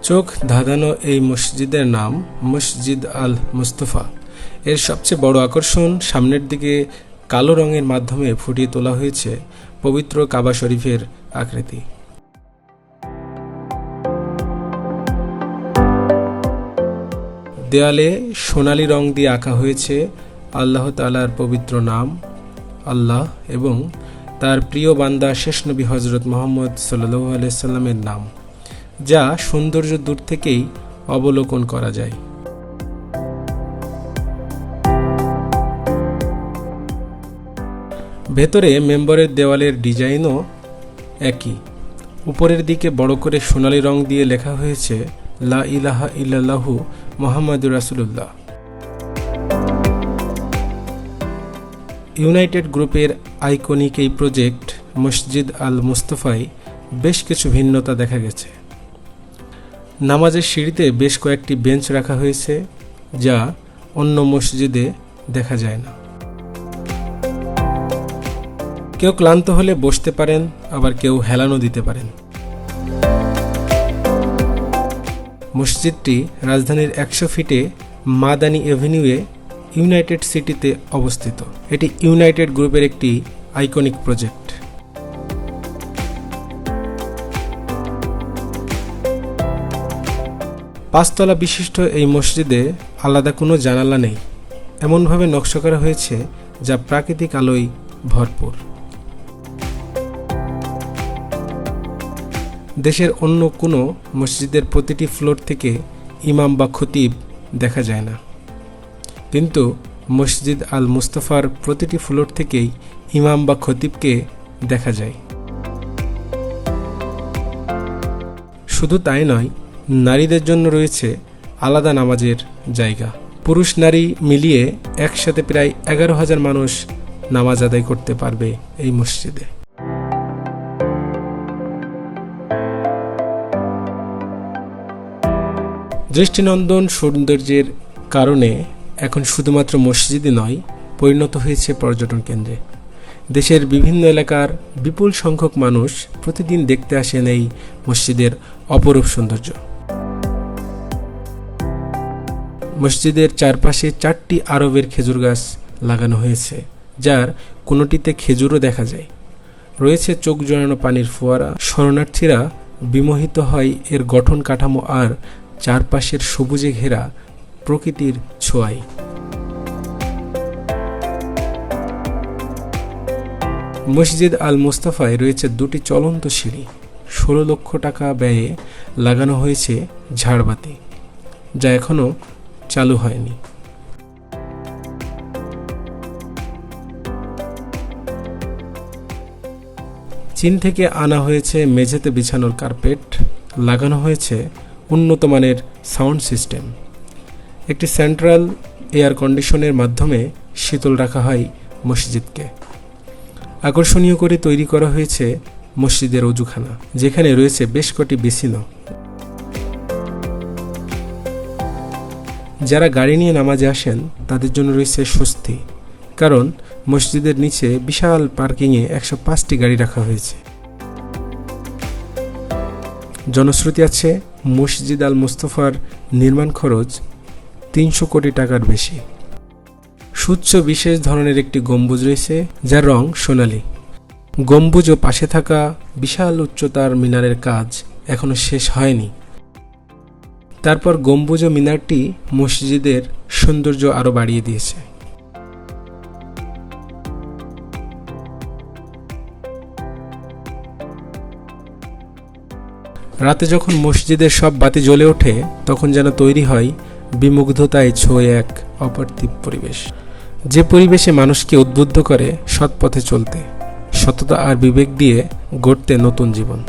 চোখ ধাঁধানো এই মসজিদের নাম মসজিদ আল মুস্তফা। এর সবচেয়ে বড় আকর্ষণ সামনের দিকে কালো রঙের মাধ্যমে ফুটিয়ে তোলা হয়েছে পবিত্র কাবা শরীফের আকৃতি। দেয়ালে সোনালী রং দিয়ে আঁকা হয়েছে আল্লাহ তাআলার পবিত্র নাম আল্লাহ এবং তার প্রিয় বান্দা শেষ নবী হযরত মুহাম্মদ সাল্লাল্লাহু আলাইহি সাল্লামের নাম, যা সৌন্দর্য দূর থেকেই অবলোকন করা যায়। ভেতরে মেম্বরের দেওয়ালের ডিজাইনও একই। উপরের দিকে বড় করে সোনালী রং দিয়ে লেখা হয়েছে লা ইলাহা ইল্লাল্লাহু মুহাম্মাদুর রাসূলুল্লাহ। ইউনাইটেড গ্রুপের আইকনিক এই প্রজেক্ট মসজিদ আল মুস্তফায় বেশ কিছু ভিন্নতা দেখা গেছে। নামাজের সিঁড়িতে বেশ কয়েকটি বেঞ্চ রাখা হয়েছে, যা অন্য মসজিদে দেখা যায় না। কেউ ক্লান্ত হলে বসতে পারেন, আবার কেউ হেলানো দিতে পারেন। মসজিদটি রাজধানীর 100 ফিটে মাদানী এভিনিউয়ে ইউনাইটেড সিটিতে অবস্থিত। এটি ইউনাইটেড গ্রুপের একটি আইকনিক প্রজেক্ট। পাঁচতলা বিশিষ্ট এই মসজিদে আলাদা কোনো জানালা নেই, এমনভাবে নকশা করা হয়েছে যা প্রাকৃতিক আলোয় ভরপুর। দেশের অন্য কোনো মসজিদের প্রতিটি ফ্লোর থেকে ইমাম বা খতিব দেখা যায় না, কিন্তু মসজিদ আল মুস্তফার প্রতিটি ফ্লোর থেকেই ইমাম বা খতিবকে দেখা যায়। শুধু তাই নয়, নারীদের জন্য রয়েছে আলাদা নামাজের জায়গা। পুরুষ নারী মিলিয়ে একসাথে প্রায় 11,000 মানুষ নামাজ আদায় করতে পারবে এই মসজিদে। দৃষ্টিনন্দন সৌন্দর্যের কারণে এখন শুধুমাত্র মসজিদই নয়, পরিণত হয়েছে পর্যটন কেন্দ্রে। দেশের বিভিন্ন এলাকার বিপুল সংখ্যক মানুষ প্রতিদিন দেখতে আসেন এই মসজিদের অপরূপ সৌন্দর্য। মসজিদের চারপাশে 4টি আরবের খেজুর গাছ লাগানো হয়েছে, যার কোনোটিতে খেজুরও দেখা যায়। রয়েছে চোখ জোড়ানো পানির ফোয়ারা। শরণার্থীরা বিমোহিত হয় এর গঠন কাঠামো আর চারপাশের সবুজে ঘেরা প্রকৃতির ছোঁয়ায়। মসজিদ আল মুস্তফায় রয়েছে 2টি চলন্ত সিঁড়ি। 16 লক্ষ টাকা ব্যয়ে লাগানো হয়েছে ঝাড়বাতি, যা এখনো চালু হয়নি। চীন থেকে আনা হয়েছে মেঝেতে বিছানোর কার্পেট। লাগানো হয়েছে উন্নত মানের সাউন্ড সিস্টেম। একটি সেন্ট্রাল এয়ার কন্ডিশনের মাধ্যমে শীতল রাখা হয় মসজিদকে। আকর্ষণীয় করে তৈরি করা হয়েছে মসজিদের অজুখানা, যেখানে রয়েছে বেশ কটি বেসিনও। যারা গাড়ি নিয়ে নামাজে আসেন তাদের জন্য রয়েছে স্বস্তি, কারণ মসজিদের নিচে বিশাল পার্কিংয়ে 105টি গাড়ি রাখা হয়েছে। জনশ্রুতি আছে মসজিদ আল মুস্তফার নির্মাণ খরচ 300 কোটি টাকার বেশি। সুউচ্চ বিশেষ ধরনের একটি গম্বুজ রয়েছে, যার রং সোনালী। গম্বুজ ও পাশে থাকা বিশাল উচ্চতার মিনারের কাজ এখনো শেষ হয়নি। তারপর গম্বুজ ও মিনারটি মসজিদের সৌন্দর্য আরো বাড়িয়ে দিয়েছে। রাতে যখন মসজিদের সব বাতি জ্বলে ওঠে, তখন যেন তৈরি হয় বিমুগ্ধতায় ছোঁয়ে এক অপার্থিব পরিবেশ, যে পরিবেশে মানুষকে উদ্বুদ্ধ করে সৎ পথে চলতে, সততা আর বিবেক দিয়ে গড়তে নতুন জীবন।